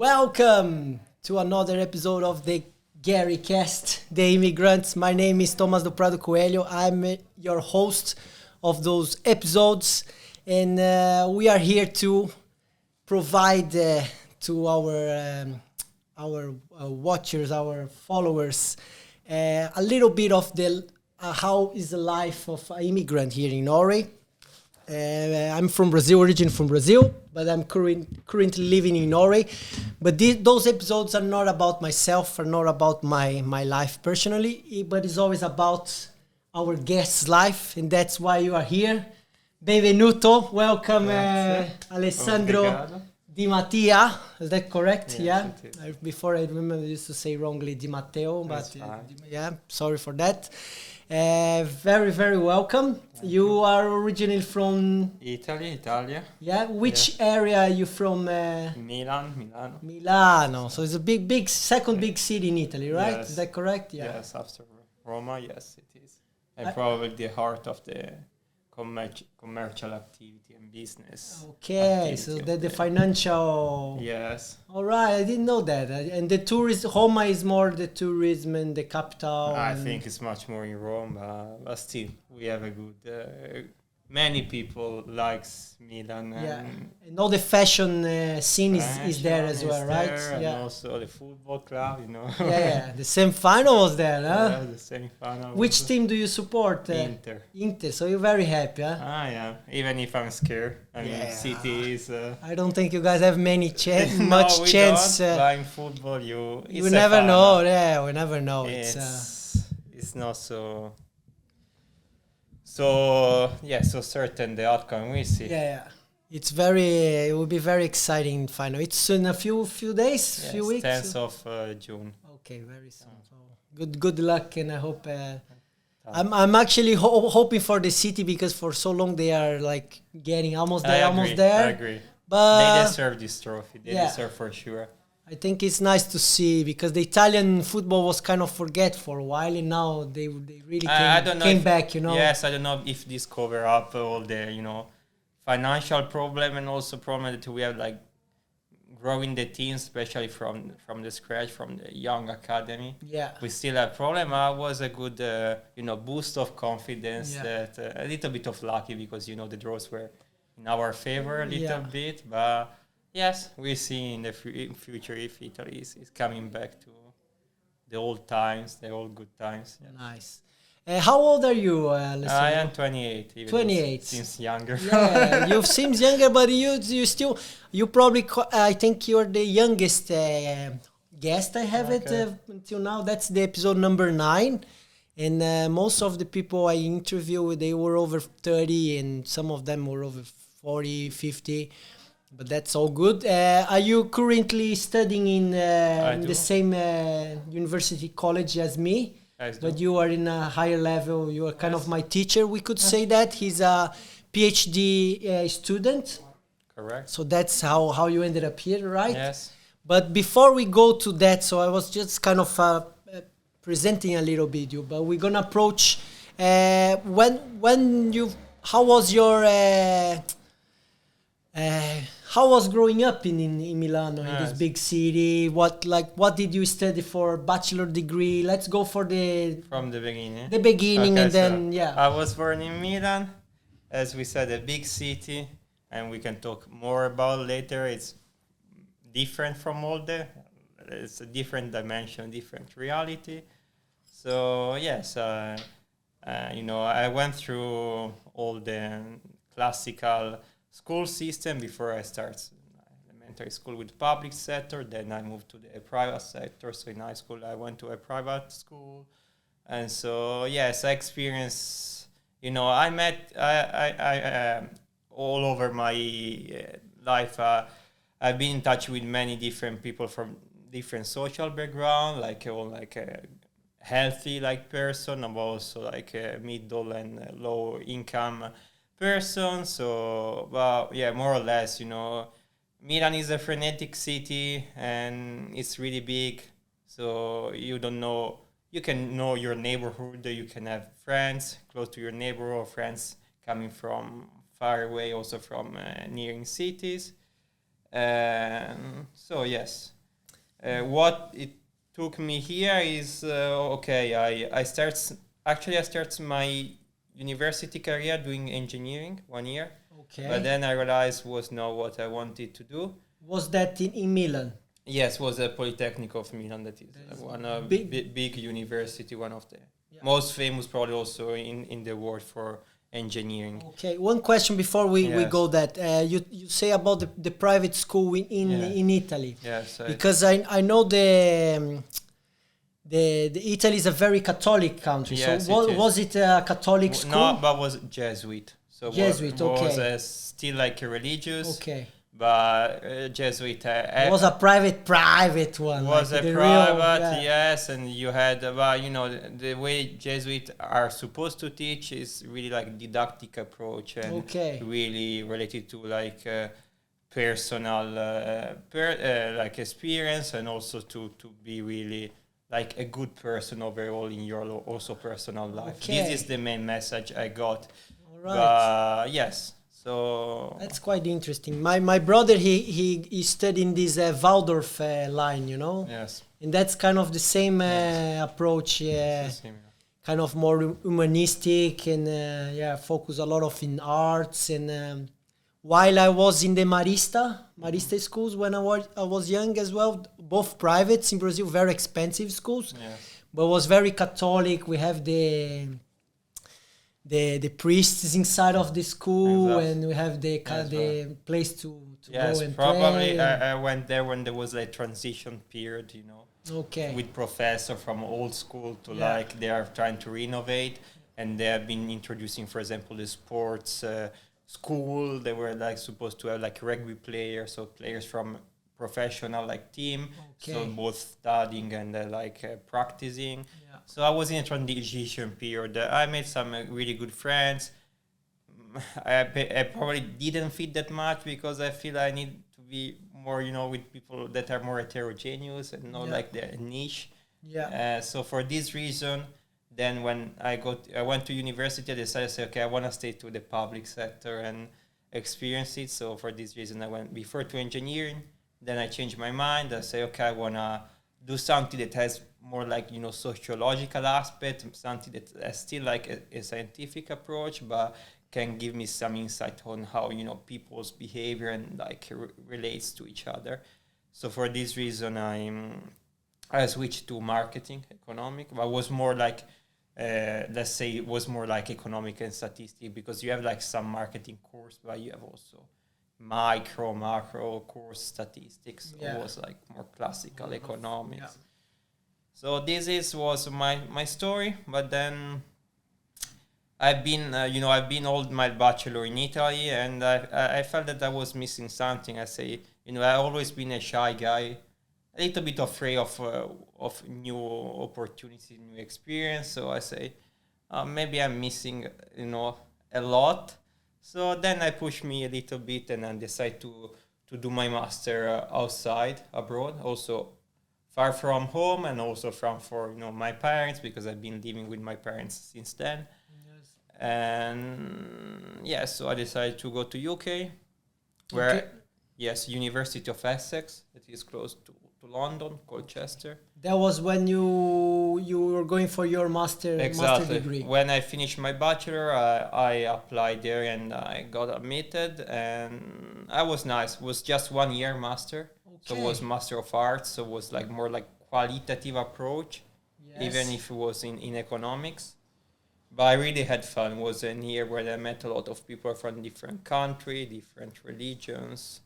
Welcome to another episode of the GUERICAST, the Immigrants. My name is Tomas do Prado Coelho. I'm your host of those episodes, and we are here to provide to our watchers, our followers, a little bit of the how is the life of an immigrant here in Norway. I'm from Brazil, originally from Brazil, but I'm currently living in Norway. But those episodes are not about myself, are not about my life personally, but it's always about our guest's life, and that's why you are here. Benvenuto, welcome, Alessandro Obrigado. Di Mattia. Is that correct? Yes, Yeah. Before I remember, I used to say wrongly Di Matteo, but yeah, sorry for that. Very, very welcome. You are originally from Italia. yeah. Which area are you from? Milano. Milano. So it's a second big city in Italy, right? Yes. Is that correct? Yeah. Yes, after Roma, yes, it is. And probably the heart of the commercial activity and business. Okay, so the financial. Yes. All right, I didn't know that. And the tourist, Roma is more the tourism and the capital. I think it's much more in Rome, but still, we have a good... many people likes Milan. And all the fashion scene is there as well, right? And also the football club, Yeah. The same final was there, huh? Yeah, the same final. Which team do you support? Inter. Inter. So you're very happy, huh? Yeah. Even if I'm scared. I mean, City is... I don't think you guys have many chance. we chance. Don't. But football, you never know. Yeah, we never know. It's not so... So certain the outcome we see. Yeah. It will be very exciting final. It's in a few days, yes, few weeks. 10th of June. Okay, very soon. So good luck, and I hope. I'm actually hoping for the City because for so long they are like getting almost there. I agree. But they deserve this trophy. They deserve for sure. I think it's nice to see because the Italian football was kind of forget for a while, and now they really came back. Yes, I don't know if this cover up all the financial problem and also problem that we have like growing the team, especially from the scratch, from the young academy. Yeah, we still have problem. Was a good boost of confidence. That a little bit of lucky because the draws were in our favor a little bit, but. Yes, we see in the future if Italy is coming back to the old times, the old good times. Yeah. Nice. How old are you, Alessandro? I am 28. 28. Seems younger. Yeah, you seem younger, but you probably, I think you're the youngest guest I have until now. That's the episode number 9. And most of the people I interview, they were over 30 and some of them were over 40, 50. But that's all good. Are you currently studying in the same university college as me? But you are in a higher level. You are kind of my teacher. We could say that. He's a PhD student. Correct. So that's how you ended up here, right? Yes. But before we go to that, so I was just kind of presenting a little bit you. But we're gonna approach how was your how was growing up in Milano, in this big city? What did you study for bachelor degree? Let's go for from the beginning. The beginning, okay, and then I was born in Milan, as we said, a big city, and we can talk more about later. It's different from Molde. It's a different dimension, different reality. So yes, I went through all the classical school system before I started elementary school with public sector. Then I moved to the private sector. So in high school, I went to a private school. And so, yes, I experienced, I met, I all over my life, I've been in touch with many different people from different social background, like a healthy person. I'm also like a middle and low income person. So, more or less, Milan is a frenetic city and it's really big. So you can know your neighborhood. You can have friends close to your neighbor or friends coming from far away, also from nearing cities. So yes, what it took me here is I start my university career doing engineering 1 year. Okay. But then I realized was not what I wanted to do. Was that in Milan? Yes, was a Polytechnic of Milan. That is one of big university, one of the most famous, probably also in the world for engineering. Okay, one question before we go that you say about the private school in Italy. Yes, because I know the Italy is a very Catholic country. Yes, so was it a Catholic school? No, but was Jesuit. So Jesuit, was still like a religious. Okay. But Jesuit was a private one. Was like a private, yes, and you had the way Jesuits are supposed to teach is really like didactic approach and really related to like personal like experience, and also to be really like a good person overall in your also personal life. This is the main message I got. All right. Yes. So that's quite interesting. My brother he studied in this Waldorf line, Yes. And that's kind of the same approach, kind of more humanistic and focus a lot of in arts. And while I was in the Marista schools when I was young as well, both privates in Brazil, very expensive schools, but was very Catholic. We have the priests inside of the school, and we have the place to go and probably pray. I went there when there was a transition period, Okay. with professor from old school to like they are trying to renovate, and they have been introducing, for example, the sports school. They were like supposed to have like rugby players, so players from professional like team, so both studying and practicing. So I was in a transition period. I made some really good friends. I probably didn't fit that much because I feel I need to be more, with people that are more heterogeneous and not like the niche. So for this reason, then when I went to university, I decided to say, okay, I want to stay to the public sector and experience it. So for this reason, I went before to engineering. Then I changed my mind. I say, okay, I want to do something that has more like, sociological aspect, something that has still like a scientific approach, but can give me some insight on how, people's behavior and like relates to each other. So for this reason, I switched to marketing economic, but was more like, let's say it was more like economic and statistics, because you have like some marketing course, but you have also macro course statistics. So it was like more classical economics. So this was my story, but then I've been all my bachelor in Italy, and I felt that I was missing something. I say, I always been a shy guy, a little bit afraid of new opportunities, new experience. So I say, maybe I'm missing, a lot. So then I pushed me a little bit, and I decided to do my master outside, abroad, also far from home, and also for my parents, because I've been living with my parents since then. And so I decided to go to UK, where University of Essex, that is close to London, Colchester. That was when you were going for your master degree. When I finished my bachelor, I applied there and I got admitted, and I was nice. It was just 1 year master, so it was Master of Arts, so it was like more like qualitative approach, even if it was in economics. But I really had fun. It was a year where I met a lot of people from different countries, different religions,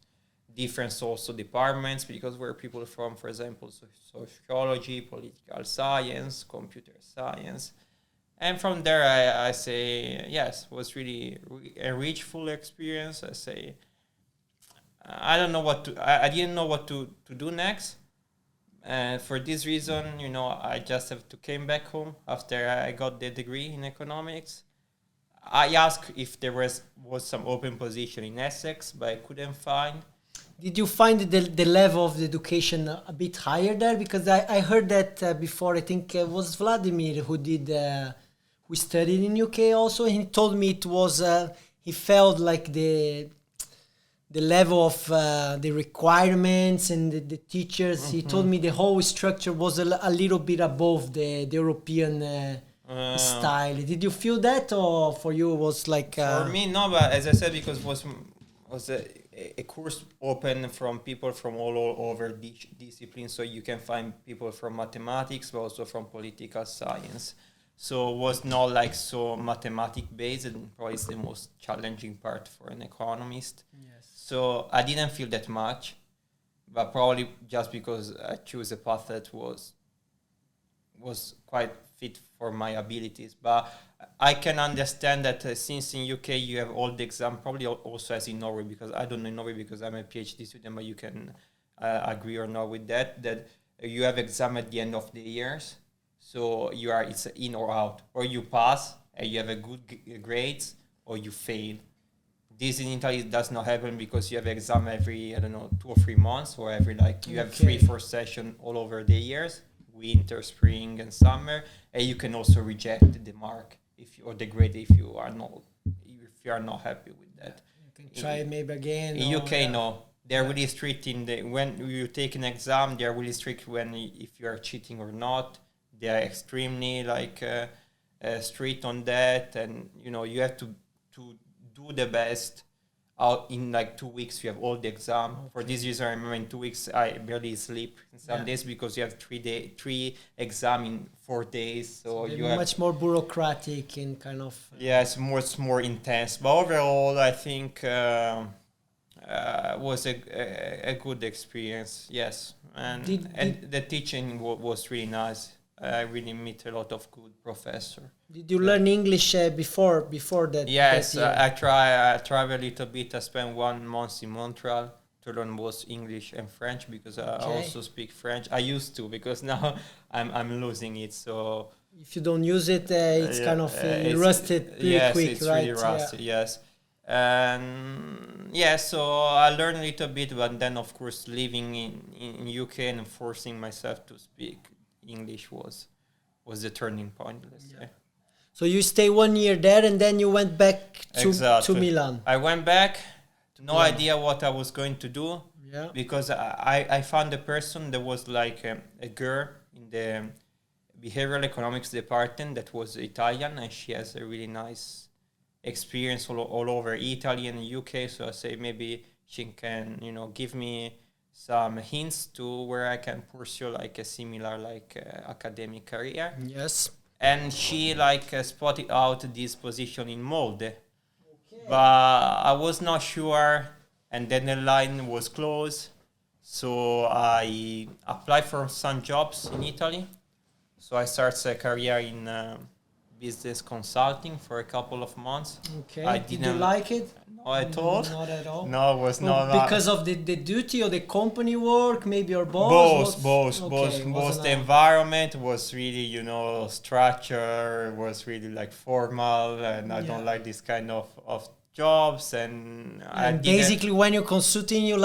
different also departments, because we're people from, for example, sociology, political science, computer science. And from there, I say, yes, it was really a rich, full experience. I say, I don't know I didn't know what to do next. And for this reason, I just have to came back home after I got the degree in economics. I asked if there was some open position in Essex, but I couldn't find. Did you find the level of the education a bit higher there? Because I heard that before. I think it was Vladimir who studied in UK also. And he told me it was he felt like the the level of the requirements and the teachers. He told me the whole structure was a little bit above the European style. Did you feel that, or for you it was like? For me, no. But as I said, because was a course open from people from all over disciplines, so you can find people from mathematics, but also from political science. So it was not like so mathematic based, and probably it's the most challenging part for an economist. Yes. So I didn't feel that much, but probably just because I chose a path that was quite fit for my abilities. But I can understand that since in UK you have all the exam, probably also as in Norway, because I don't know in Norway because I'm a PhD student, but you can agree or not with that you have exam at the end of the years. So it's in or out, or you pass and you have a good grades, or you fail. This in Italy does not happen because you have exam every, 2 or 3 months, or every you have 3-4 sessions all over the years, winter, spring, and summer, and you can also reject the mark or the grade if you are not happy with that. You can try maybe again. In UK, no. They're really strict when you take an exam. They're really strict if you are cheating or not. They are extremely strict on that, and you have to do the best. Out in 2 weeks, you have all the exam. Okay. For this reason, I remember in 2 weeks I barely sleep in some days because you have 3 exam in 4 days. So you have much more bureaucratic and kind of. It's more intense. But overall, I think was a good experience. Yes, and the teaching was really nice. I really met a lot of good professors. Did you learn English before that? Yes, that I travel a little bit. I spent 1 month in Montreal to learn both English and French because I also speak French. I used to, because now I'm losing it. So if you don't use it, it's kind of rusted pretty quick, it's right? Really rusted. Yes. And so I learned a little bit, but then of course living in UK and forcing myself to speak English was the turning point, let's say. So you stay 1 year there, and then you went back to Milan. I went back, no idea what I was going to do, because I found a person that was like a girl in the behavioral economics department that was Italian, and she has a really nice experience all over Italy and UK. So I say maybe she can, give me some hints to where I can pursue a similar academic career. Yes. And she spotted out this position in Molde. But I was not sure, and then the line was closed. So I applied for some jobs in Italy. So I started a career in business consulting for a couple of months. Okay. Did you like it? No, at all. Not at all. No, it was not. Because of the duty or the company work, maybe, or both. Both. The environment was really, structure was really formal, and I don't like this kind of jobs. And basically, when you're consulting, you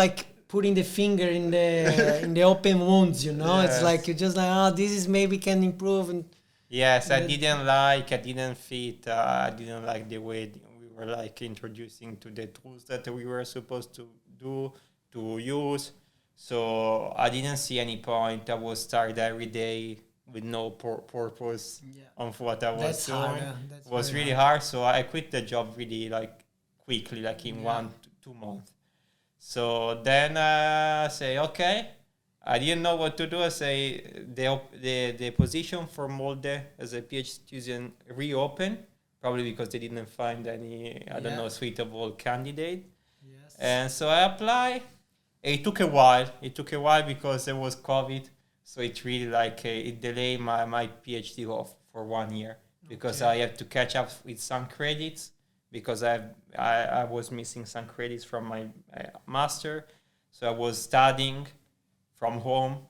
putting the finger in the in the open wounds. It's like you just this is maybe can improve. And yes, I didn't fit. I didn't like the way we were introducing to the tools that we were supposed to use. So I didn't see any point. I was tired every day with no purpose on what I was doing. It was really hard. So I quit the job really quickly, in 1 to 2 months. So then I say, okay. I didn't know what to do. I say the position for Molde as a PhD student reopened, probably because they didn't find any suitable candidate. Yes. And so I applied. It took a while because there was COVID, so it really it delayed my PhD off for 1 year because I had to catch up with some credits because I was missing some credits from my master, so I was studying from home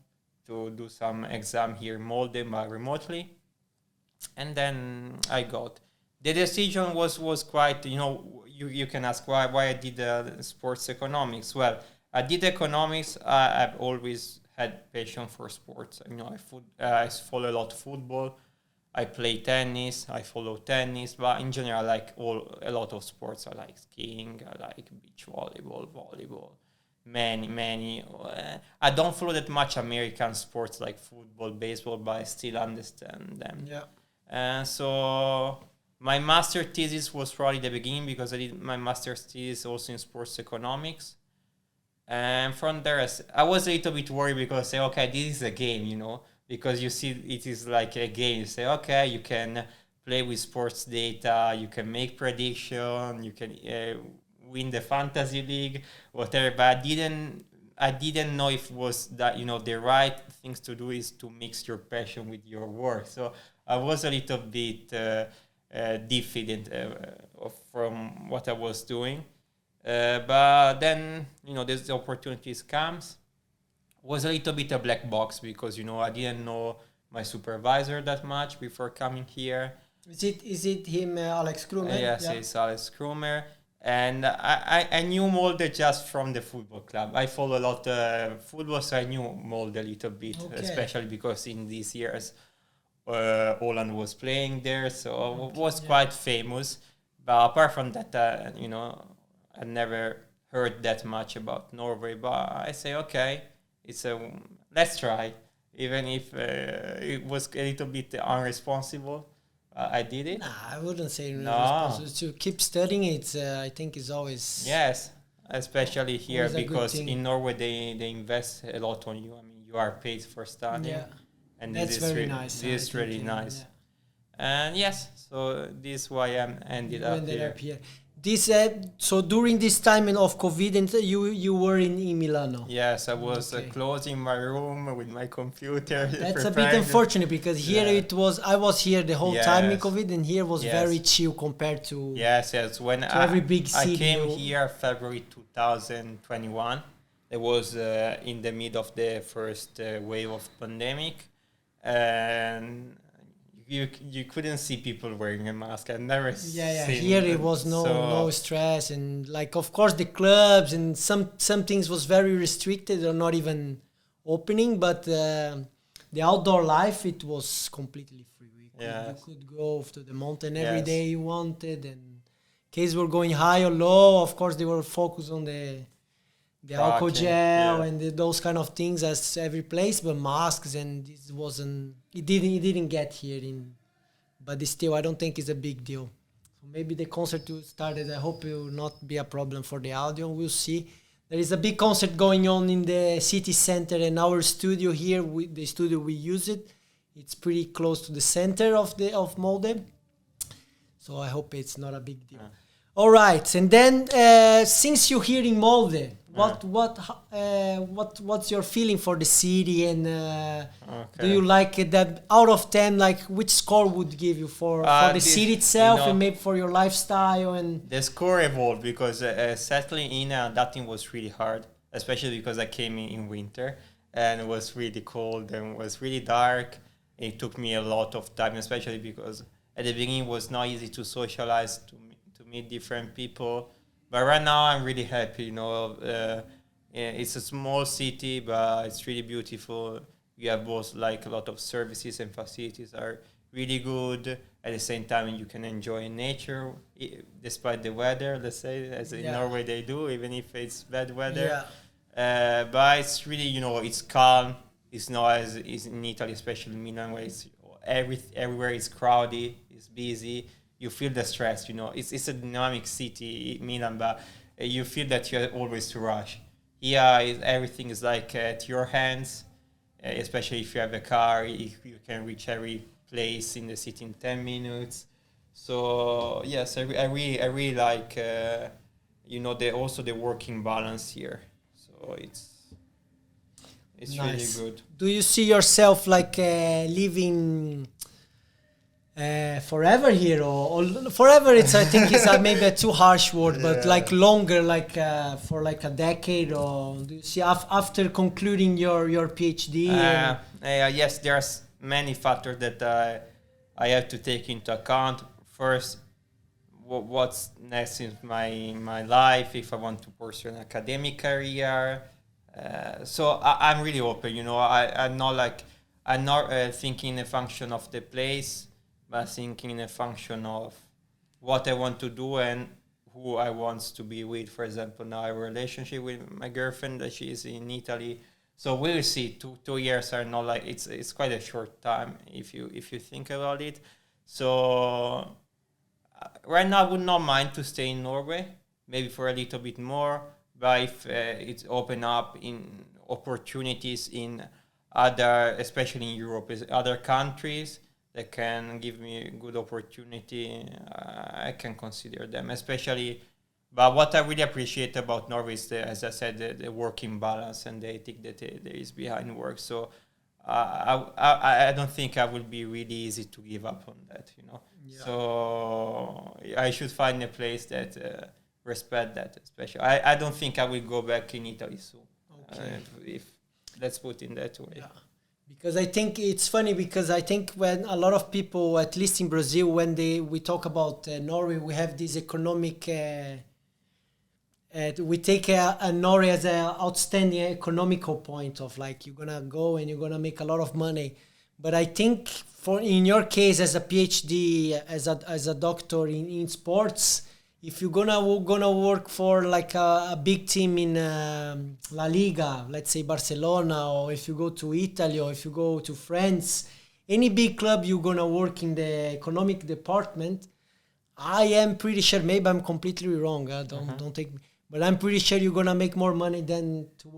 to do some exam here in Molde, but remotely. And then I got. The decision was quite, you can ask why I did sports economics. Well, I did economics. I've always had passion for sports. I follow a lot of football. I play tennis, I follow tennis, but in general, I like a lot of sports. I like skiing, I like beach volleyball, many. I don't follow that much American sports like football, baseball, but I still understand them. Yeah. And so my master thesis was probably the beginning because I did my master's thesis also in sports economics. And from there, I was a little bit worried because I say, okay, this is a game, because you see it is like a game. You say, okay, you can play with sports data, you can make prediction, you can win the fantasy league, whatever. But I didn't know if it was that, the right things to do is to mix your passion with your work. So I was a little bit diffident from what I was doing. But then, these opportunities comes. Was a little bit a black box because, I didn't know my supervisor that much before coming here. Is it him, Alex Krumer? Yes, yeah. It's Alex Krumer. And I knew Molde just from the football club. I follow a lot of football, so I knew Molde a little bit, especially because in these years, Holland was playing there, so it was quite famous. But apart from that, I never heard that much about Norway. But I say, okay, let's try. Even if it was a little bit unresponsible, I did it. Nah, I wouldn't say no. To keep studying it. I think is always especially here because in Norway they invest a lot on you. I mean, you are paid for studying, and that's very nice. This is really nice. Yeah. And yes, so this is why I ended up here. This so during this time of COVID, and you were in Milano. Yes, I was closing my room with my computer. That's a bit unfortunate because here I was here the whole time in COVID, and here was very chill compared to when every big city. I came here February 2021. It was in the mid of the first wave of pandemic, and you couldn't see people wearing a mask. I've never seen here it was no stress, and like of course the clubs and some things was very restricted or not even opening, but the outdoor life, it was completely free. You could go to the mountain every day you wanted, and cases were going high or low, of course they were focused on the alcohol gel and those kind of things as every place, but masks, and it didn't get here but still I don't think it's a big deal. So maybe the concert started, I hope it will not be a problem for the audio, we'll see. There is a big concert going on in the city center, and our studio here, the studio we use it's pretty close to the center of Molde, so I hope it's not a big deal. All right, and then since you're here in Molde, what's your feeling for the city, and do you like it? That out of 10, like which score would give you for the city itself, and maybe for your lifestyle? And the score evolved because settling in that thing was really hard, especially because I came in winter and it was really cold and it was really dark. It took me a lot of time, especially because at the beginning it was not easy to socialize, to meet different people. But right now I'm really happy, it's a small city, but it's really beautiful. You have both like a lot of services and facilities are really good. At the same time, you can enjoy nature despite the weather, let's say, as in Norway they do, even if it's bad weather. But it's really, it's calm. It's not as is in Italy, especially in Milan, where it's everywhere is crowded, it's busy. You feel the stress, It's a dynamic city, Milan, but you feel that you have always to rush. Here, everything is like at your hands, especially if you have a car. You can reach every place in the city in 10 minutes. So yes, I really like, also the working balance here. So it's nice. Really good. Do you see yourself like living forever here, or forever? I think it's maybe a too harsh word, but like longer, like for like a decade, or do you see after concluding your PhD? Yes, there's many factors that I have to take into account. First, what's next in my life, if I want to pursue an academic career. So I'm really open, I'm not thinking in a function of the place. but thinking in a function of what I want to do and who I want to be with. For example, now I have a relationship with my girlfriend that she is in Italy. So we'll see. Two years are not like it's quite a short time if you think about it. So right now I would not mind to stay in Norway, maybe for a little bit more. But if it's open up in opportunities in other, especially in Europe, is other countries that can give me a good opportunity, I can consider them, especially. But what I really appreciate about Norway is, as I said, the working balance and the ethic that there is behind work. So I don't think I will be really easy to give up on that, you know. Yeah. So I should find a place that respect that, especially. I don't think I will go back in Italy soon. Okay. If let's put it that way. Yeah. Because I think it's funny, because I think when a lot of people, at least in Brazil, when we talk about Norway, we have this economic, we take Norway as an outstanding economical point of like, you're going to go and you're going to make a lot of money. But I think in your case, as a PhD, as a doctor in sports, if you're gonna work for like a big team in La Liga, let's say Barcelona, or if you go to Italy, or if you go to France, any big club, you're gonna work in the economic department. I am pretty sure, maybe I'm completely wrong, don't take me, but I'm pretty sure you're gonna make more money than to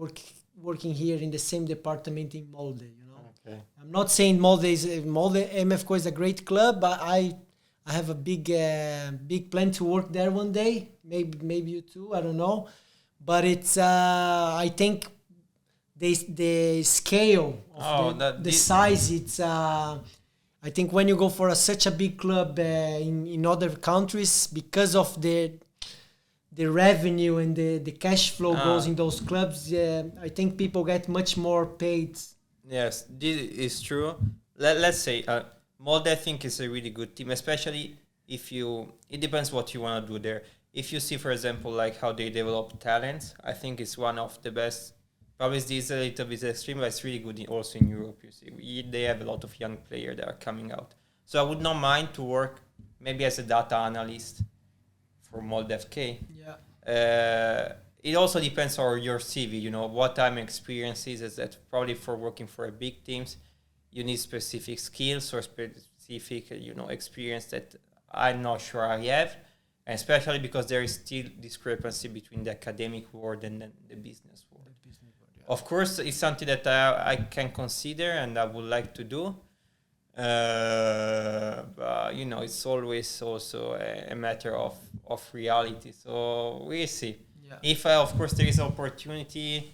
working here in the same department in Molde, you know. Okay. I'm not saying Molde MFCO is a great club, but I have a big plan to work there one day. Maybe you too. I don't know, but it's I think the scale of the size. It's I think when you go for such a big club in other countries, because of the revenue and the cash flow goes in those clubs, I think people get much more paid. Yes, this is true. Let's say. Molde, I think, is a really good team, especially if it depends what you want to do there. If you see, for example, like how they develop talents, I think it's one of the best. Probably this is a little bit extreme, but it's really good also in Europe, you see. They have a lot of young players that are coming out. So I would not mind to work maybe as a data analyst for Molde FK. Yeah. It also depends on your CV, you know, what I'm experiencing is that probably for working for a big teams, you need specific skills or specific, experience that I'm not sure I have, and especially because there is still discrepancy between the academic world and the business world. Yeah. Of course, it's something that I can consider and I would like to do, but it's always also a matter of reality. So we'll see. Yeah. If, of course, there is an opportunity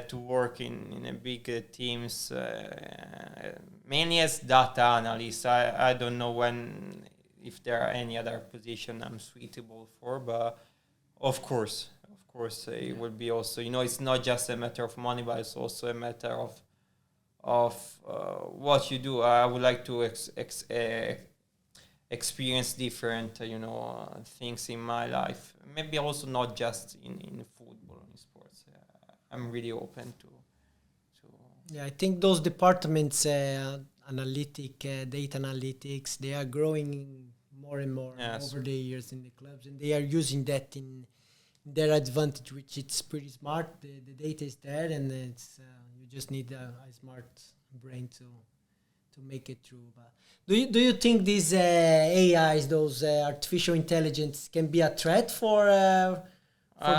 to work in a big teams, mainly as data analyst. I don't know if there are any other position I'm suitable for, but of course, it will be also, it's not just a matter of money, but it's also a matter of what you do. I would like to experience different, things in my life. Maybe also not just in football and sports. I'm really open to. Yeah, I think those departments, data analytics, they are growing more and more over the years in the clubs, and they are using that in their advantage, which it's pretty smart. The data is there, and it's you just need a smart brain to make it through. But do you think these AIs, those artificial intelligence, can be a threat for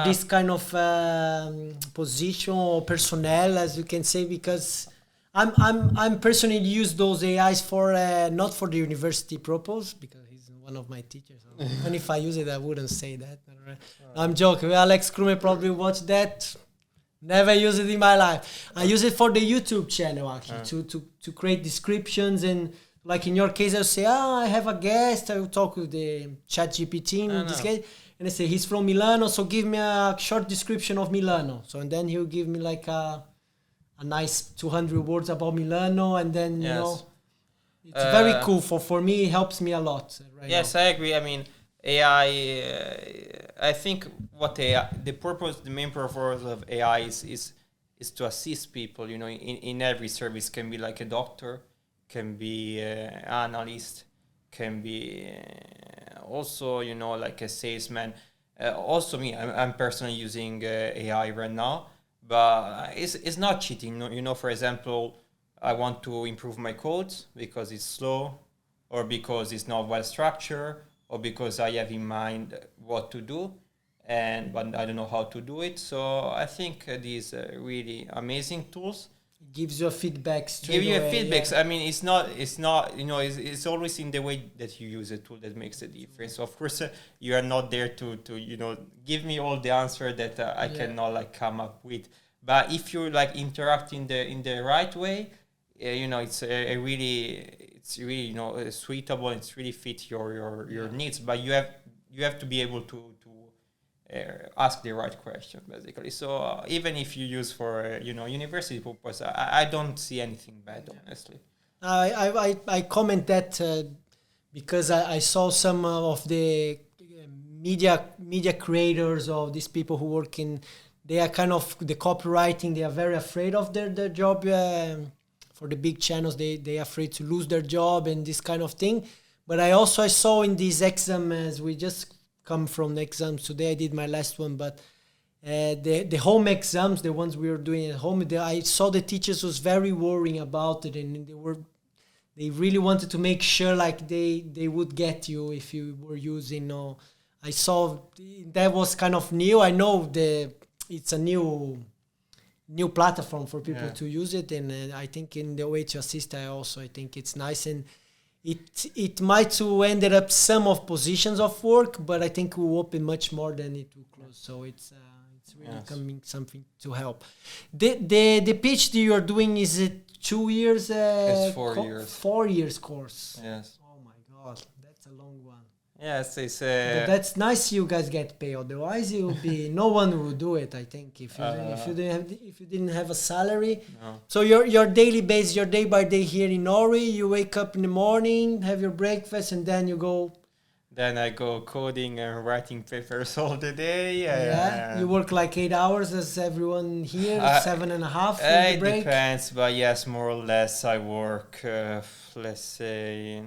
this kind of position or personnel, as you can say? Because I'm personally use those AIs for not for the university purpose, because he's one of my teachers. And if I use it, I wouldn't say that. I'm joking. Alex Krume probably watched that. Never use it in my life. I use it for the YouTube channel, actually, to create descriptions, and like in your case, I'll say, I have a guest. I will talk with the ChatGPT in this case. And I say, he's from Milano, so give me a short description of Milano. So, and then he'll give me like a nice 200 words about Milano. And then, it's very cool. For me, it helps me a lot right now. I agree. I mean, AI, I think the main purpose of AI is to assist people, in every service. Can be like a doctor, can be an analyst, can be also, like a salesman. Also me, I'm personally using AI right now, but it's not cheating. For example, I want to improve my codes because it's slow, or because it's not well structured, or because I have in mind what to do, but I don't know how to do it. So I think these really amazing tools. Gives you a feedback straight Give you away, a feedback. I mean, it's not. It's always in the way that you use a tool that makes a difference. Of course, you are not there to give me all the answer that I cannot like come up with. But if you like interact in the right way, it's really suitable. It's really fit your needs. But you have to be able to ask the right question, basically. So even if you use for university purpose, I don't see anything bad, honestly. I comment that because I saw some of the media creators, of these people who work in, they are kind of the copywriting, they are very afraid of their job. For the big channels, they are afraid to lose their job and this kind of thing. But I saw in these exams, we just come from the exams today. I did my last one, but the home exams, the ones we were doing at home, I saw the teachers was very worrying about it, and they really wanted to make sure like they would get you if you were using. I saw that was kind of new. I know it's a new platform for people to use it, and I think in the way to assist, I think it's nice, and it might to ended up some of positions of work, but I think it will open much more than it will close. So it's really coming something to help. The PhD you're doing, is it 2 years? It's 4 years. 4 years course. Yes. Oh my God, that's a long one. Yes, it's. But that's nice. You guys get paid. Otherwise, it would be no one would do it. I think if you didn't have a salary. No. So your daily base, your day by day here in Norway. You wake up in the morning, have your breakfast, and then you go. Then I go coding and writing papers all the day. You work like 8 hours as everyone here, 7.5 for the break. It depends, but yes, more or less I work. Let's say.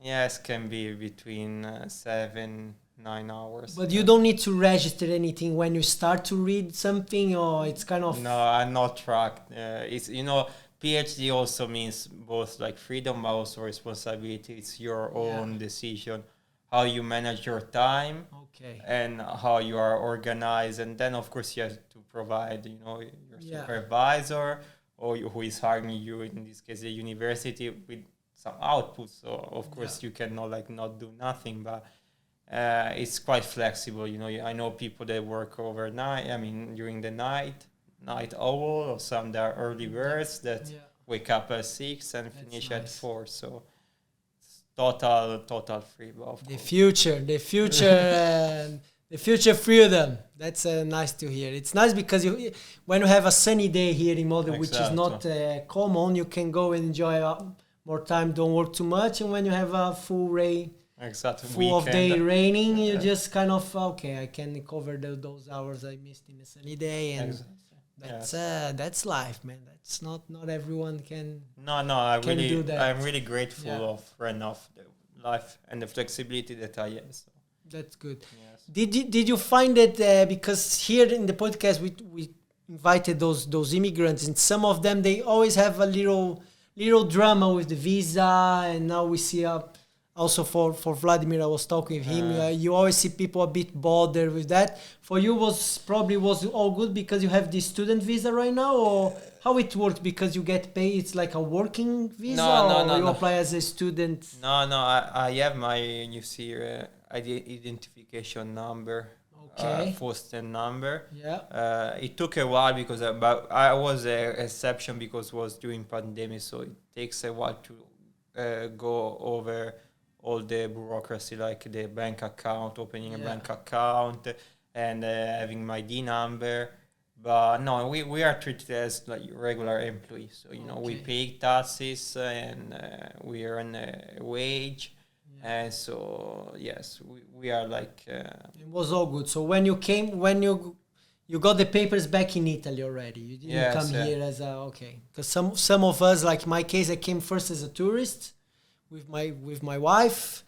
Yes, can be between 7-9 hours. But you don't need to register anything when you start to read something, or it's kind of. No, I'm not tracked. It's PhD also means both like freedom, but also responsibility. It's your own decision, how you manage your time, and how you are organized, and then of course you have to provide, your supervisor or who is hiring you, in this case the university, with some output. So of course you cannot not do nothing, but it's quite flexible. I know people that work overnight. I mean, during the night owl, or some that are early birds that wake up at 6 and finish at 4. So it's total free. Of the future, the future freedom. That's nice to hear. It's nice because when you have a sunny day here in Molde, which is not common, you can go and enjoy more time, don't work too much, and when you have a full day raining, you just kind of I can cover those hours I missed in a sunny day, and that's life, man. That's not everyone can. Do that. I'm really grateful of right now the life and the flexibility that I have. So. That's good. Yes. Did you find that because here in the podcast we invited those immigrants, and some of them, they always have a little drama with the visa, and now we see also for Vladimir, I was talking with him, you always see people a bit bothered with that. For you was all good because you have the student visa right now, or how it works? Because you get paid, it's like a working visa, or you apply as a student? I have my, you see, identification number. Postal number. It took a while because I was an exception because it was during pandemic, so it takes a while to go over all the bureaucracy, like the bank account, opening a bank account, and having my ID number. But no, we are treated as like regular employees. So we pay taxes and we earn a wage. And so yes, we are like. It was all good. So when you got the papers back in Italy already, you didn't come here as because some of us, like my case, I came first as a tourist. with my wife.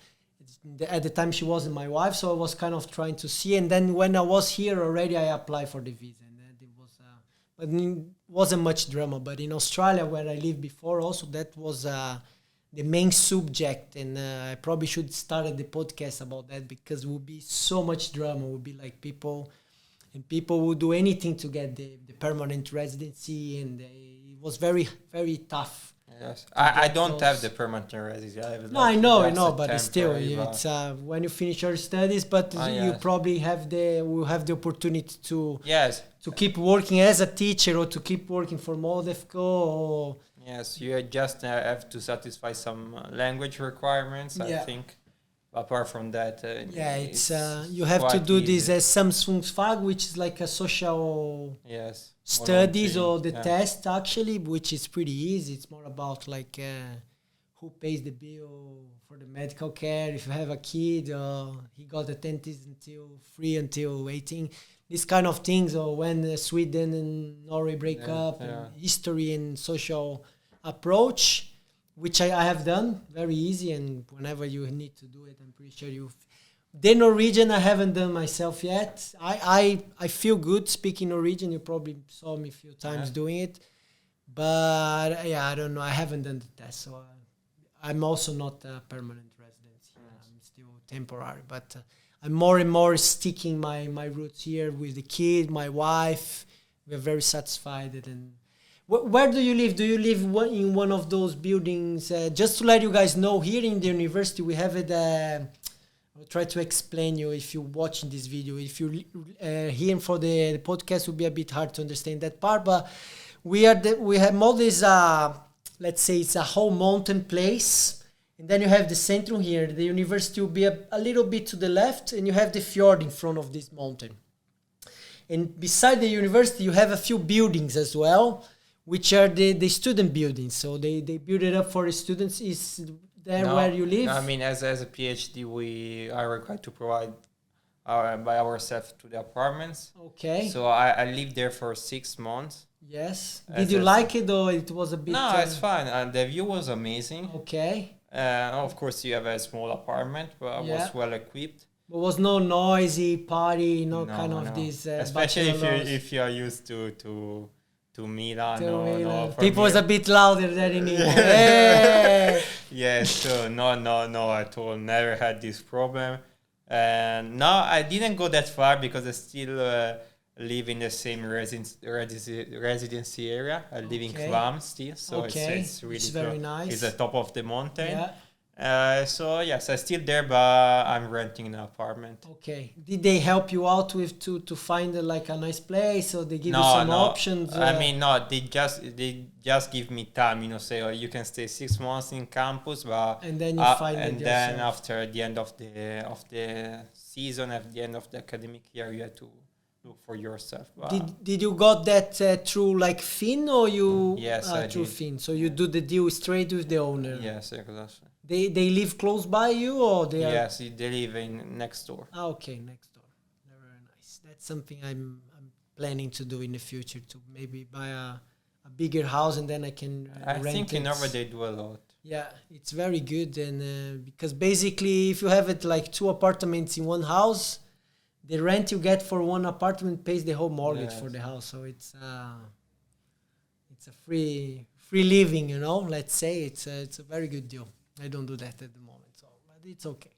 At the time, she wasn't my wife, so I was kind of trying to see. And then when I was here already, I applied for the visa, and it was, but it wasn't much drama. But in Australia, where I lived before, also that was the main subject, and I probably should start the podcast about that, because it would be so much drama. It would be like people would do anything to get the permanent residency, and it was very, very tough. Yes, I don't have the permanent residency. I know, but still, it's when you finish your studies, but you probably will have the opportunity to keep working as a teacher, or to keep working for Molde. Or yes, you just have to satisfy some language requirements, I think. Apart from that, it's you have to do this as Samsungsfag, which is like a social studies or the test, actually, which is pretty easy. It's more about like who pays the bill for the medical care. If you have a kid, he got the dentist free until 18. These kind of things, or when Sweden and Norway break up, and history and social approach, which I have done, very easy, and whenever you need to do it, I'm pretty sure you've... The Norwegian I haven't done myself yet. I feel good speaking Norwegian. You probably saw me a few times doing it. But I don't know. I haven't done the test, so I'm also not a permanent resident. I'm still temporary, but I'm more and more sticking my roots here with the kid, my wife. We're very satisfied, and where do you live? Do you live in one of those buildings? Just to let you guys know, here in the university, we have it... I'll try to explain you if you're watching this video. If you're here for the podcast, it will be a bit hard to understand that part. But we have Molde is let's say it's a whole mountain place. And then you have the centrum here. The university will be a little bit to the left, and you have the fjord in front of this mountain. And beside the university, you have a few buildings as well, which are the student buildings. So they build it up for the students. Is there where you live? No, I mean, as a PhD, we are required to provide by ourselves to the apartments. Okay. So I lived there for 6 months. Yes. Did you like it, or it was a bit... No, it's fine. And the view was amazing. Okay. Of course, you have a small apartment, but I was well equipped. There was no noisy party, this... Especially if you are used to Milan. People was a bit louder than in England. Hey! Yes, so no at all. Never had this problem. And no, I didn't go that far because I still live in the same residency area. I live in Clam still, so it's really very nice. It's the top of the mountain. So yes, I'm still there, but I'm renting an apartment. Okay. Did they help you out with to find a nice place, or they give you some options? I mean, no. They just give me time. Say you can stay 6 months in campus, but and then you find it yourself. And then after the end of the season, at the end of the academic year, you have to look for yourself. Did you got that through Finn, or you? Yes, through Finn. So you do the deal straight with the owner. Yes, exactly. They live close by you, or they are? Yes, they live next door. Okay, next door. Very nice. That's something I'm planning to do in the future, to maybe buy a bigger house, and then I can I rent think it. in Norway they do a lot. Yeah, it's very good, and because basically if you have it 2 apartments in one house, the rent you get for one apartment pays the whole mortgage for the house. So it's a free living, let's say. It's a very good deal. I don't do that at the moment, but it's okay.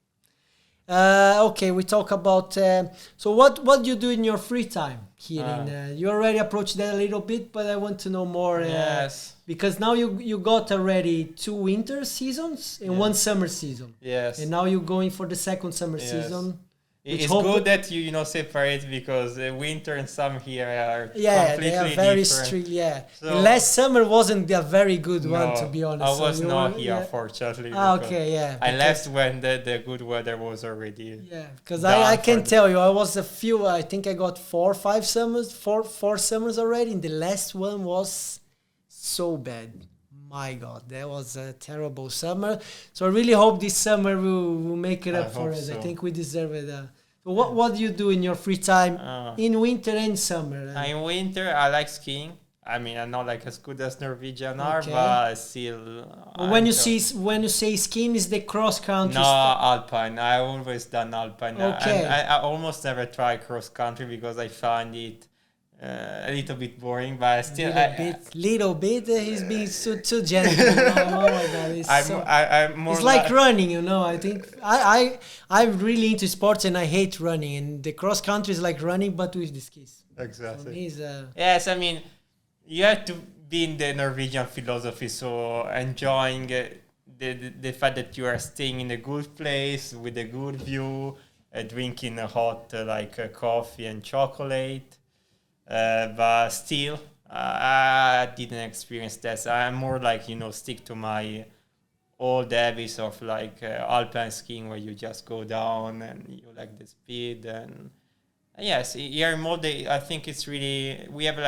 Okay, we talk about... so what do you do in your free time here? You already approached that a little bit, but I want to know more. Yes. Because now you got already 2 winter seasons and 1 summer season. Yes. And now you're going for the second summer season. It's good that you separate, because winter and summer here are completely they are very different. strict. So the last summer wasn't a very good one, to be honest. I was not here, fortunately. I left when the good weather was already. Yeah, because I can tell you, I think I got 4 or 5 summers, four summers already, and the last one was so bad. My God, that was a terrible summer. So I really hope this summer we'll make it up for us. So. I think we deserve it. So what do you do in your free time in winter and summer? In winter, I like skiing. I mean, I'm not like as good as Norwegian are, Okay. but still. When you say skiing, is the cross country? No, Alpine. I always done Alpine. Okay. And I almost never try cross country because I find it a little bit boring. But still, little bit. He's being too gentle. Oh my God! I'm more. It's like running, you know. I think I'm really into sports and I hate running. And the cross country is like running, but with the skis. Exactly. For me, yes, I mean, you have to be in the Norwegian philosophy, so enjoying the fact that you are staying in a good place with a good view, drinking a hot coffee and chocolate, but still I didn't experience that. I'm more like, stick to my old habits of alpine skiing, where you just go down and you like the speed. And yes, here in Molde, I think it's really, we have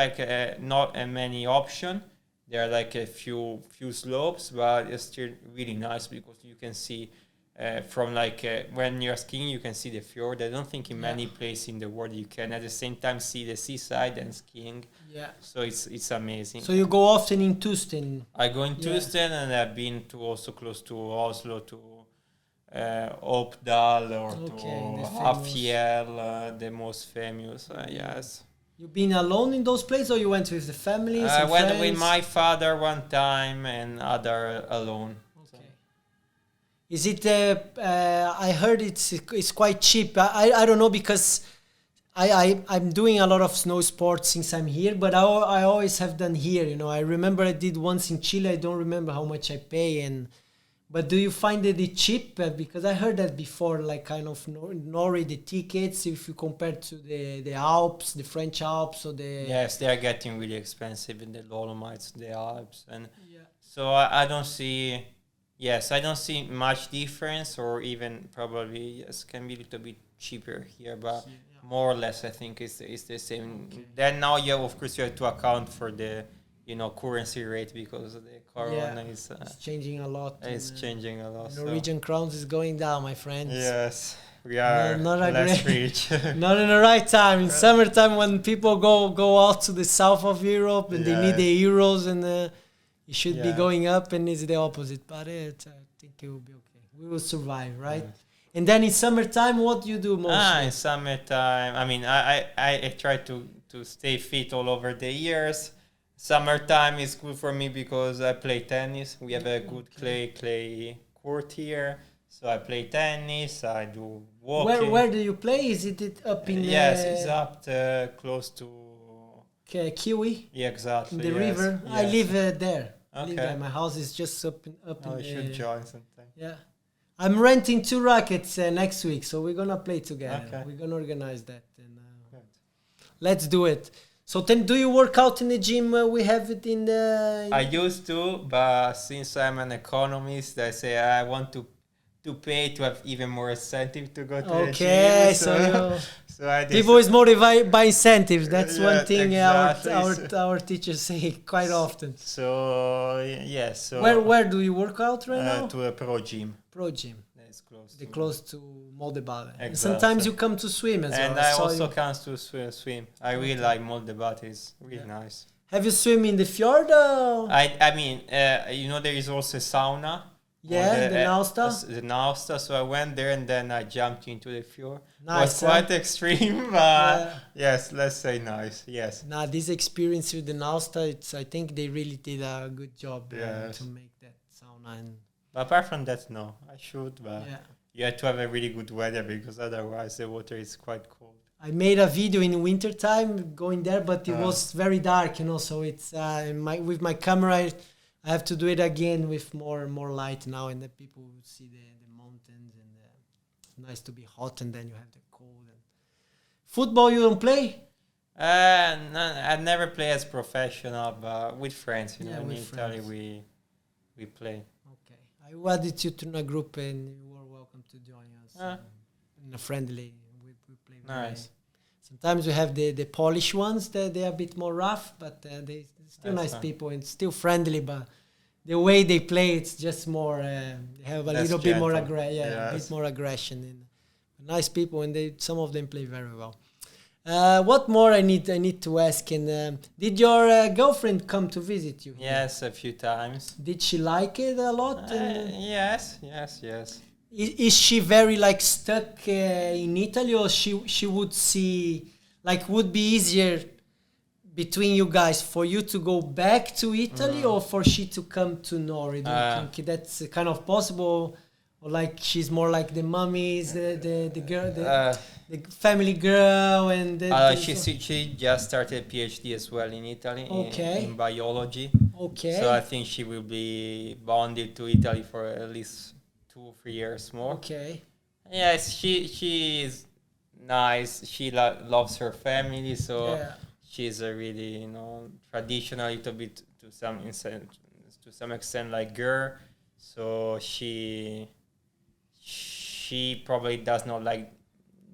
not many options. There are a few slopes, but it's still really nice because you can see from when you're skiing, you can see the fjord. I don't think in many places in the world you can at the same time see the seaside and skiing. Yeah. So it's amazing. So you go often in Tusten? I go in Tusten, and I've been to also close to Oslo, to Oppdal or to Hafjell, the most famous. Yes. You've been alone in those places, or you went with the family? I went with my father one time and other alone. Okay. Is it? I heard it's quite cheap. I don't know, because I'm doing a lot of snow sports since I'm here, but I always have done here. I remember I did once in Chile. I don't remember how much I pay. But do you find it cheap? Because I heard that before, Norway, the tickets, if you compare to the Alps, the French Alps, or the... Yes, they are getting really expensive in the Dolomites, the Alps. And so I don't see much difference, or even probably, can be a little bit cheaper here, but more or less I think it's the same. Okay. Then now, of course, you have to account for the currency rate, because the corona is it's changing a lot. It's changing a lot. Norwegian crowns is going down, my friends. Yes, we are less rich. Not in the right time. In summertime, when people go out to the south of Europe and they need the euros, and it should be going up, and it's the opposite. But I think it will be okay. We will survive, right? Yes. And then in summertime, what do you do mostly? In summertime, I mean, I try to stay fit all over the years. Summertime is good for me because I play tennis. We have a good clay court here, so I play tennis. I do walking. Where do you play? Is it up in? Yes, it's up close to Kiwi. Yeah, exactly. In the river. Yes. I live there. Okay. My house is just up in. I should join sometime. Yeah, I'm renting 2 rackets next week, so we're gonna play together. Okay. We're gonna organize that, and let's do it. So then, do you work out in the gym? We have it in the... I used to, but since I'm an economist, I say I want to pay to have even more incentive to go to the gym. Okay, people is motivated by incentives. That's one thing our teachers say quite often. So yes. So where do you work out right now? To a pro gym. Pro gym. They're close to Molde. Exactly. Sometimes you come to swim as well. And I also come to swim. I really like Molde. It's really nice. Have you swim in the fjord? I mean, there is also a sauna. Yeah, the Nausta. The Nausta. So I went there and then I jumped into the fjord. Nice. It was quite extreme, but yes, let's say nice. Yes. This experience with the Nausta, I think they really did a good job to make that sauna. But apart from that, no, I should. But you have to have a really good weather, because otherwise the water is quite cold. I made a video in winter time going there, but it was very dark, so it's with my camera. I have to do it again with more light now, and then people will see the mountains, and it's nice to be hot, and then you have the cold. And football, you don't play? No, I never play as professional, but with friends. In Italy we play. I added you to a group, and you are welcome to join us in a friendly. We play nice. Sometimes we have the Polish ones that they are a bit more rough, but they're still nice people and still friendly. But the way they play, it's just more. They have a little bit more a bit more aggression. And nice people, and some of them play very well. What more I need to ask? And did your girlfriend come to visit you? Yes, a few times. Did she like it a lot? Yes. Is she very like stuck in Italy, or she would see like would be easier between you guys for you to go back to Italy or for she to come to Norway? Do you think that's kind of possible? Or like she's more like the mummies, the girl, the family girl, and she just started PhD as well in Italy in biology. Okay. So I think she will be bonded to Italy for at least 2 or 3 years more. Okay. Yes, she is nice. She loves her family, so she's a really traditional, little bit to some extent like girl. So she probably does not like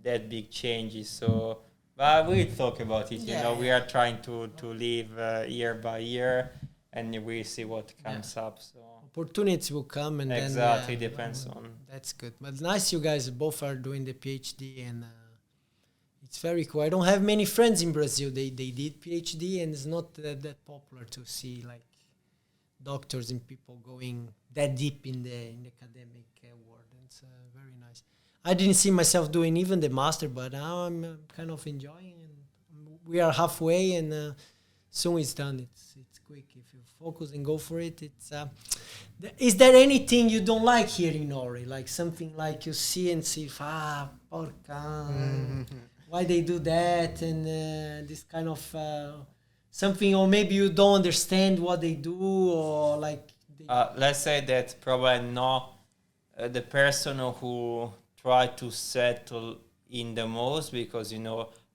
that big changes. So, but we'll talk about it. We are trying to live year by year, and we see what comes up. So opportunities will come, and exactly depends on. That's good. But nice, you guys both are doing the PhD, and it's very cool. I don't have many friends in Brazil. They did PhD, and it's not that popular to see like doctors and people going that deep in the academic world. It's very nice. I didn't see myself doing even the master, but now I'm kind of enjoying, and we are halfway, and soon it's done. It's quick if you focus and go for it. It's is there anything you don't like here in Norway? Like something like you see and see, porca, why they do that, and this kind of something, or maybe you don't understand what they do, or like. Let's say that probably not the person who try to settle in the most, because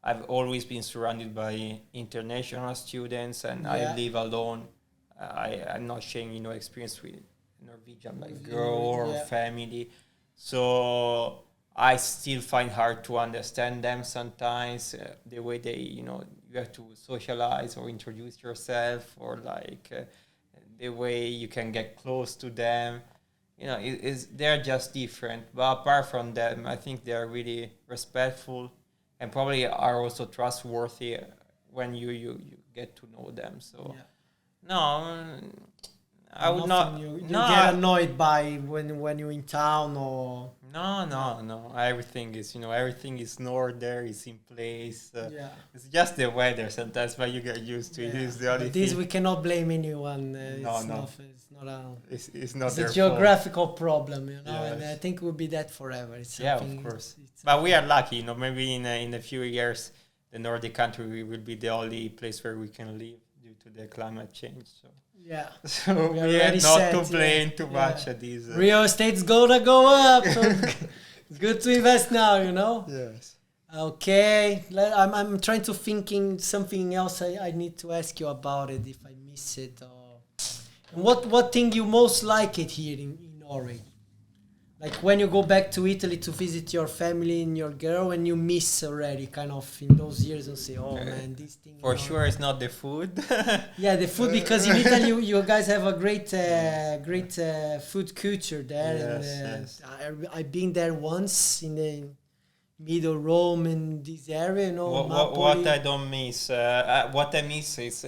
I've always been surrounded by international students, and I live alone. I'm not sharing experience with Norwegian like girl or family, so I still find hard to understand them sometimes. The way they you have to socialize or introduce yourself, or like the way you can get close to them. They're just different. But apart from them, I think they are really respectful, and probably are also trustworthy when you get to know them. So no, I would not. You get annoyed by when you're in town, or no. Everything is there, is in place. It's just the weather sometimes, but you get used to it. It's the only thing. We cannot blame anyone. It's not a geographical problem, and I think it will be that forever. Of course. But we are lucky, maybe in a few years, the Nordic country will be the only place where we can live due to the climate change. So. So we have not complained too much at these. Real estate's gonna go up. So it's good to invest now, Yes. Okay. I'm trying to thinking something else I need to ask you about it if I miss it. What thing you most like it here in Norway? Like when you go back to Italy to visit your family and your girl, and you miss already kind of in those years and say, man, this thing. For sure, it's not the food. The food, because in Italy you guys have a great food culture there. Yes. I've been there once in the middle Rome and this area. What I don't miss, what I miss is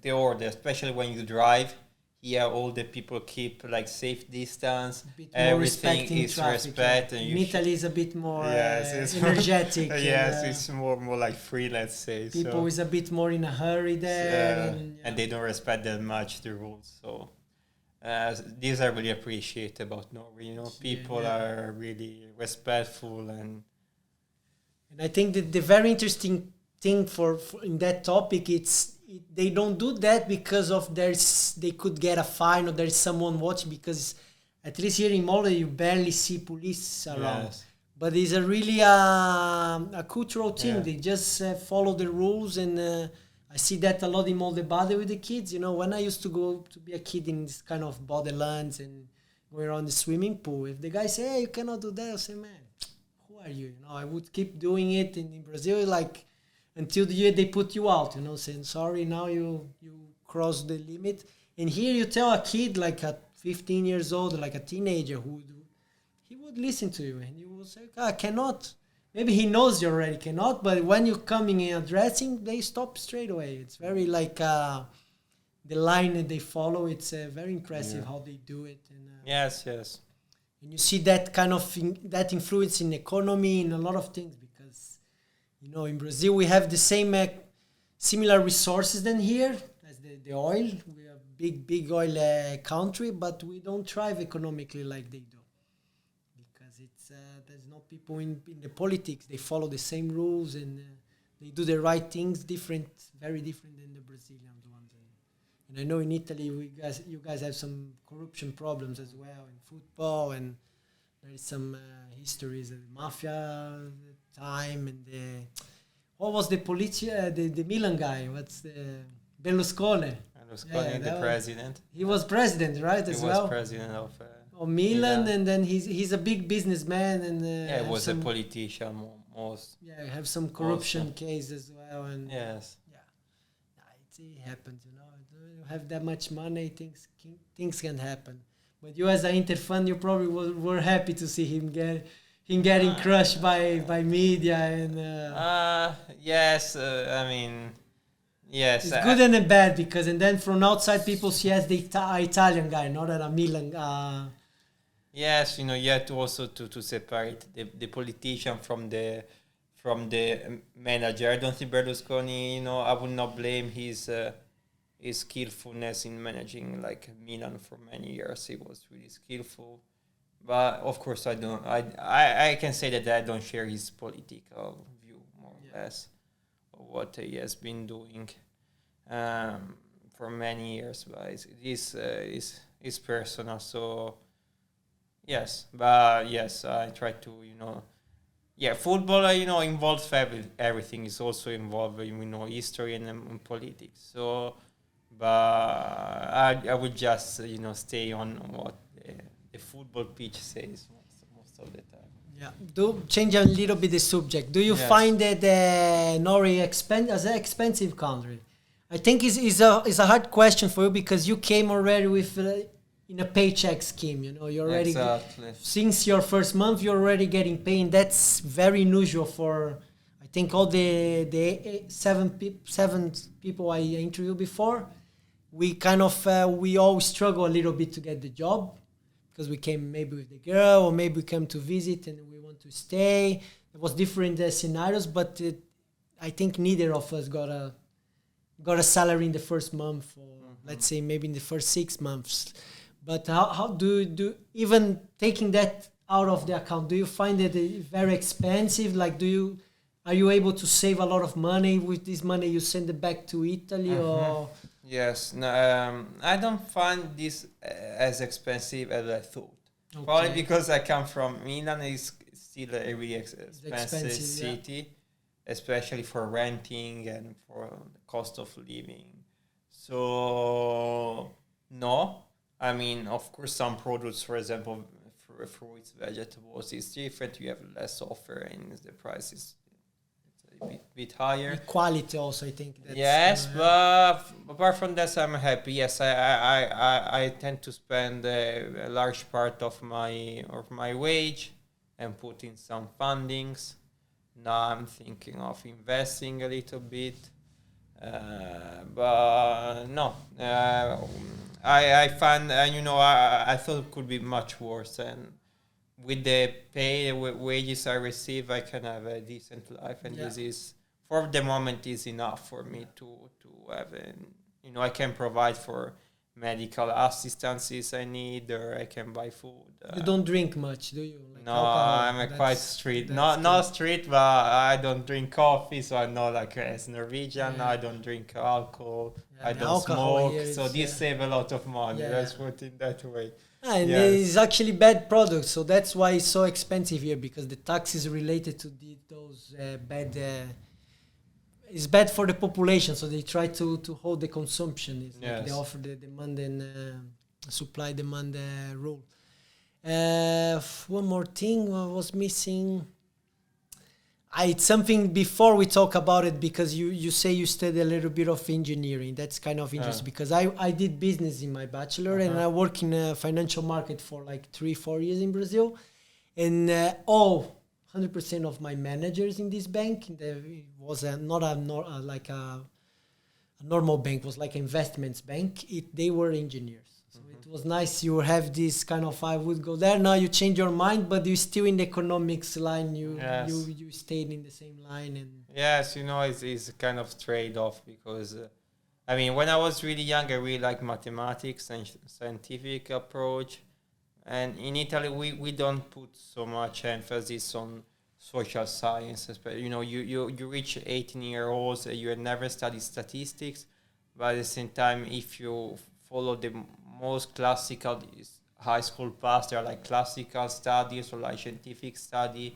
the order, especially when you drive. Here, all the people keep like safe distance. Everything is respect. And in Italy, is a bit more energetic. It's more like free. Let's say people is a bit more in a hurry there, and they don't respect that much the rules. So these I really appreciate about Norway. People are really respectful, and I think that the very interesting thing for in that topic, they don't do that because of they could get a fine, or there's someone watching, because at least here in Molde you barely see police around. But it's a really a cultural thing. They just follow the rules, and I see that a lot in Molde Bade with the kids. When I used to go to be a kid in this kind of Bodelands and go around the swimming pool, if the guy say, hey, you cannot do that, I'll say, man, who are you? I would keep doing it. In Brazil, like, until the year they put you out, saying, sorry, now you crossed the limit. And here you tell a kid, like a 15 years old, like a teenager, he would listen to you, and he would say, I cannot. maybe he knows you already cannot, but when you're coming and addressing, they stop straight away. It's very like the line that they follow. It's very impressive how they do it. And, yes. And you see that kind of that influence in economy, in a lot of things, because in Brazil we have the same similar resources than here as the oil. We are big oil country, but we don't thrive economically like they do, because it's there's no people in the politics. They follow the same rules and they do the right things, very different than the Brazilian ones. And I know in Italy, you guys have some corruption problems as well in football, and there is some histories of the mafia time and what was the Polizia, the Milan guy? What's the Berlusconi? Berlusconi, the president. He was president, right? He was president of Milan, and then he's a big buzzman, and he was a politician most. Yeah, have some corruption case as well, and yes. It happens, You have that much money, things can happen. But you, as an Inter fan, you probably were happy to see him getting crushed by media and. Yes, I mean, yes. It's good and bad, because and then from outside people see as the Italian guy, not a Milan. Yes, you have to also to separate the politician from the manager. I don't think Berlusconi, I would not blame his skillfulness in managing like Milan for many years. He was really skillful, but of course I can say that I don't share his political view more or less of what he has been doing for many years. But it's personal. So yes, but yes, I try to football, involves everything. Is also involved, history and politics. So, but I would just, stay on what the football pitch says most of the time. Yeah. Do change a little bit the subject. Do you find that Norway as an expensive country? I think is a hard question for you, because you came already with in a paycheck scheme. You're already exactly. Since your first month you're already getting paid. That's very unusual for, I think, all the seven people I interviewed before. We kind of we all struggle a little bit to get the job, because we came maybe with the girl, or maybe we came to visit and we want to stay. It was different scenarios, but I think neither of us got a salary in the first month, or let's say maybe in the first 6 months. But how do even taking that out of the account, do you find it very expensive? Like, are you able to save a lot of money with this money? You send it back to Italy, or? Yes, no, I don't find this as expensive as I thought. Okay. Probably because I come from Milan. It's still a really expensive city, especially for renting and for the cost of living. So no. I mean, of course, some products, for example, fruits, vegetables, is different. You have less offer, and the price is a bit higher. The quality also, I think. Yes, but apart from that, I'm happy. Yes, I tend to spend a large part of my wage and put in some fundings. Now I'm thinking of investing a little bit, but no. I find, I thought it could be much worse. And with the wages I receive, I can have a decent life. And this is, for the moment, is enough for me to have, I can provide for medical assistances I need, or I can buy food. You don't drink much, do you? Like no, alcohol? I'm quite street. Not street, but I don't drink coffee, so I'm not like as Norwegian. I don't drink alcohol. I don't smoke, so this save a lot of money. Let's put it that way. And it's actually bad products, so that's why it's so expensive here, because the tax is related to those bad. It's bad for the population, so they try to hold the consumption. It's like they offer the demand and supply demand rule. One more thing I was missing. It's something before we talk about it, because you say you studied a little bit of engineering. That's kind of interesting, because I did business in my bachelor, and I work in a financial market for like 3-4 years in Brazil. And 100% of my managers in this bank. It was like a normal bank, was like an investments bank. They were engineers. So it was nice. You have this kind of, I would go there. Now you change your mind, but you're still in the economics line. You stayed in the same line. And yes, it's a kind of trade-off because, when I was really young, I really liked mathematics and scientific approach. And in Italy, we don't put so much emphasis on social sciences. But, you reach 18-year-olds, you had never studied statistics. But at the same time, if you follow the most classical high school paths, they are like classical studies or like scientific study,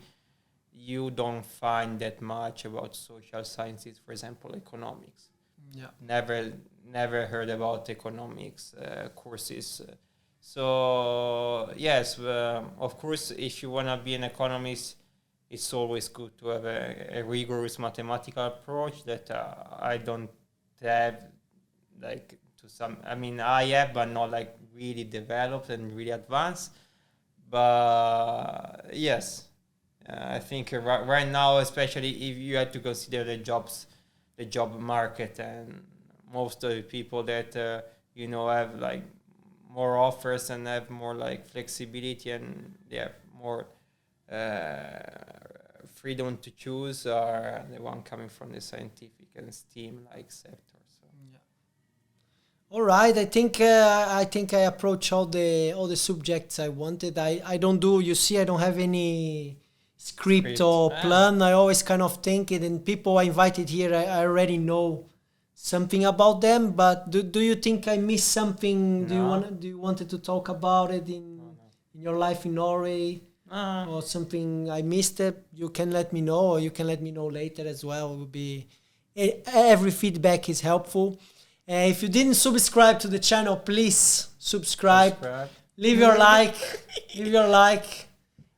you don't find that much about social sciences, for example, economics. Yeah. Never heard about economics courses. So yes, of course, if you want to be an economist, it's always good to have a rigorous mathematical approach that I don't have. Like to some, I have, but not like really developed and really advanced. But yes, I think right now, especially if you had to consider the job market, and most of the people that have like more offers and have more like flexibility and they have more freedom to choose are the one coming from the scientific and STEAM like sector. So. Yeah. All right, I think I approach all the subjects I wanted. I don't do, you see, I don't have any script or plan. I always kind of think it, and people I invited here, I already know something about them. But do you think I missed something? No. Do you wanted to talk about it in your life in Norway? Or something I missed it? You can let me know, or you can let me know later as well. It would be, every feedback is helpful. If you didn't subscribe to the channel, please subscribe. Leave your like. Leave your like.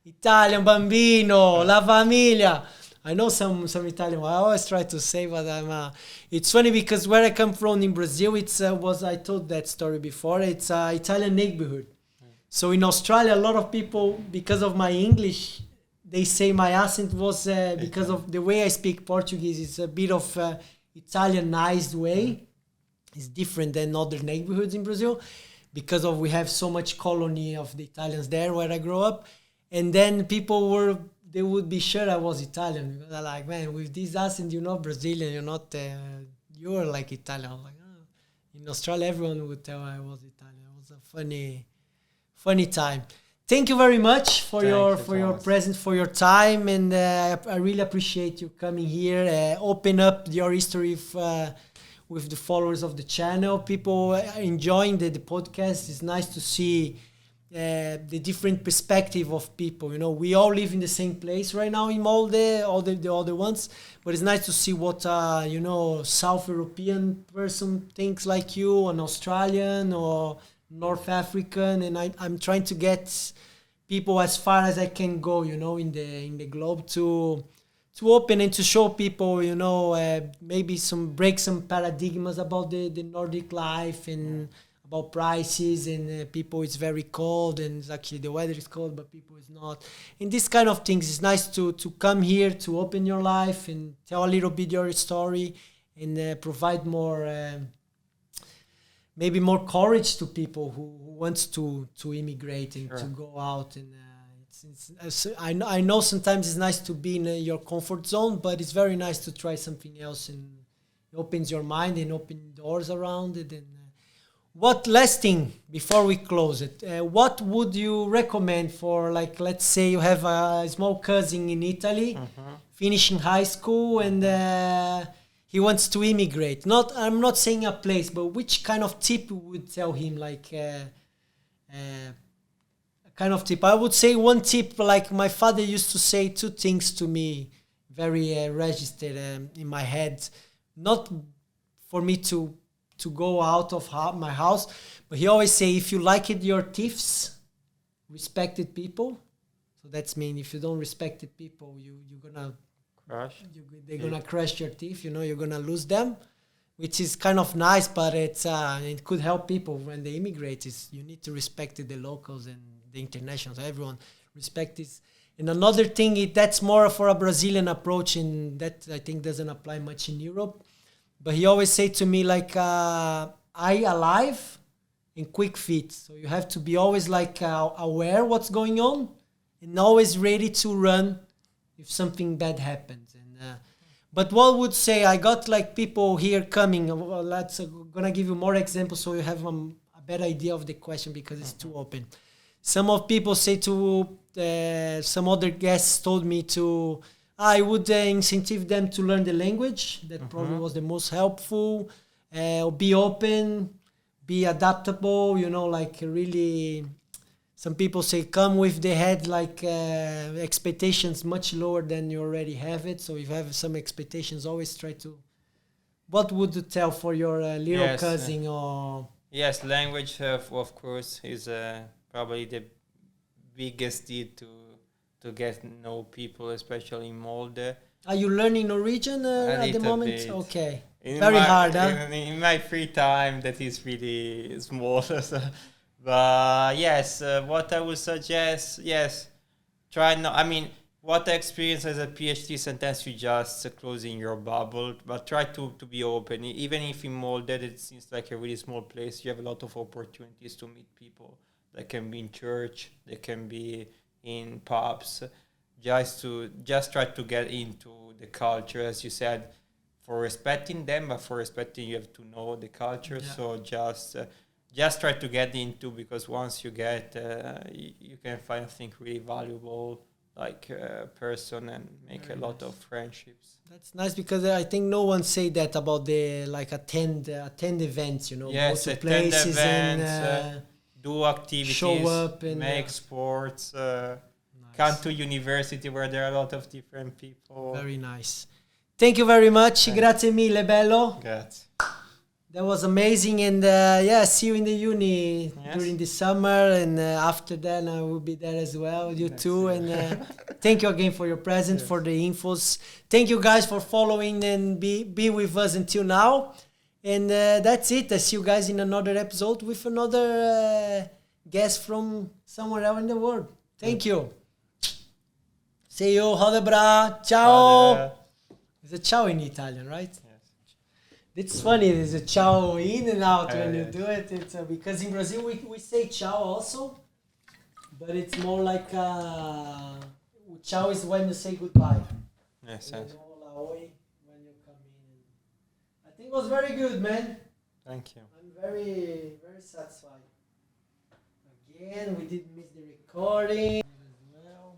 Italian bambino, la famiglia. I know some Italian. I always try to say, but it's funny because where I come from in Brazil, I told that story before. It's an Italian neighborhood. So in Australia, a lot of people, because of my English, they say my accent was because of the way I speak Portuguese. It's a bit of Italianized way. It's different than other neighborhoods in Brazil because we have so much colony of the Italians there where I grew up. And then people they would be sure I was Italian because they're like, man, with this accent, you're not Brazilian, you're not, you're like Italian. I'm like, oh. In Australia, everyone would tell I was Italian. It was a funny time. Thank you very much for your presence, for your time, and I really appreciate you coming here. Open up your history with the followers of the channel. People are enjoying the podcast. It's nice to see the different perspective of people. We all live in the same place right now in Molde, all the other ones, but it's nice to see what South European person thinks like you, an Australian or North African, and I'm trying to get people as far as I can go, in the globe to open and to show people, maybe break some paradigms about the Nordic life and about prices and people. It's very cold, and it's actually the weather is cold, but people is not. And this kind of things, it's nice to come here to open your life and tell a little bit your story and provide more. Maybe more courage to people who wants to immigrate and to go out. And I know sometimes it's nice to be in your comfort zone, but it's very nice to try something else, and it opens your mind and open doors around it. And what last thing before we close it? What would you recommend for, like, let's say you have a small cousin in Italy, finishing high school, and he wants to immigrate. I'm not saying a place, but which kind of tip you would tell him? Like a kind of tip. I would say one tip. Like my father used to say two things to me, very registered in my head. Not for me to go out of my house, but he always say, if you like it, your thieves, respected people. So that's mean if you don't respect the people, you're gonna. They're gonna crush your teeth. You're gonna lose them, which is kind of nice, but it could help people when they immigrate. You need to respect the locals and the internationals. Everyone respect this. And another thing, that's more for a Brazilian approach, and that I think doesn't apply much in Europe. But he always say to me like, "I alive and quick feet." So you have to be always like aware what's going on, and always ready to run if something bad happens. And but what would say, I got like people here coming. Well, let's gonna give you more examples so you have a better idea of the question, because it's too open. Some of people say to some other guests told me to I would incentive them to learn the language. That probably was the most helpful. Be open, be adaptable. You know, like really. Some people say come with the head like expectations much lower than you already have it. So if you have some expectations, always try to. What would you tell for your little cousin or? Yes, language of course is probably the biggest deal to get to know people, especially in Molde. Are you learning Norwegian at the moment? Bit. Okay, In very hard, huh? In my free time, that is really small. So. But yes, what I would suggest, yes, try not. I mean, what I experienced as a PhD, sometimes you just closing your bubble, but try to be open. Even if in Molde it seems like a really small place, you have a lot of opportunities to meet people. That can be in church, they can be in pubs. Just try to get into the culture, as you said, for respecting them, but for respecting you have to know the culture. Yeah. So just try to get into, because once you get, you can find, I think, really valuable like person and make very a lot of friendships. That's nice, because I think no one say that about the like attend events, you know. Yes, go to attend places events, and do activities, show up and make sports, come to university where there are a lot of different people. Very nice. Thank you very much. Grazie mille, bello. Grazie. That was amazing, and see you in the uni during the summer, and after that I will be there as well. You too, and thank you again for your presence, for the infos. Thank you guys for following and be with us until now, and that's it. I see you guys in another episode with another guest from somewhere else in the world. Thank you. See you. Ha det bra. Ciao. It's a ciao in Italian, right? It's funny, there's a ciao in and out when you do it. It's because in Brazil we say ciao also, but it's more like ciao is when you say goodbye. Yes, yes. When you come in. I think it was very good, man. Thank you. I'm very, very satisfied. Again, we did miss the recording as well.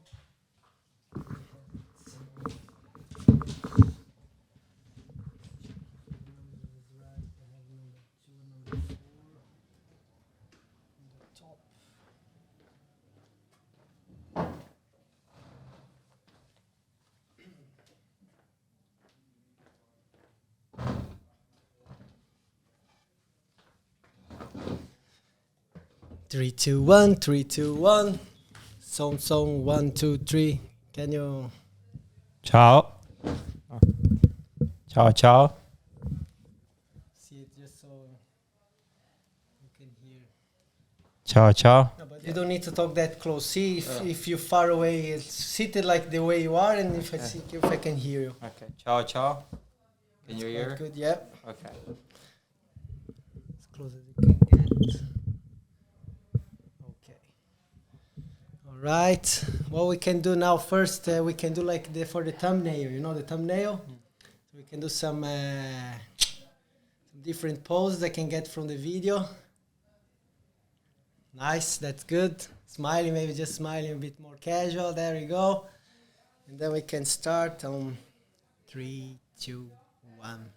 Three, two, one. 3, 2, 1. Song, 1, 2, 3. Can you? Ciao. Ciao. See it just so you can hear. Ciao. No, but you don't need to talk that close. See if you're far away, sit it like the way you are, and if I can hear you. Okay. Ciao. Can you hear? Good. Yeah. Okay. As close as you can get. Right. What we can do now first, we can do like for the thumbnail. You know the thumbnail? So we can do some different poses I can get from the video. Nice. That's good. Smiling, maybe just smiling a bit more casual. There we go. And then we can start on 3, 2, 1.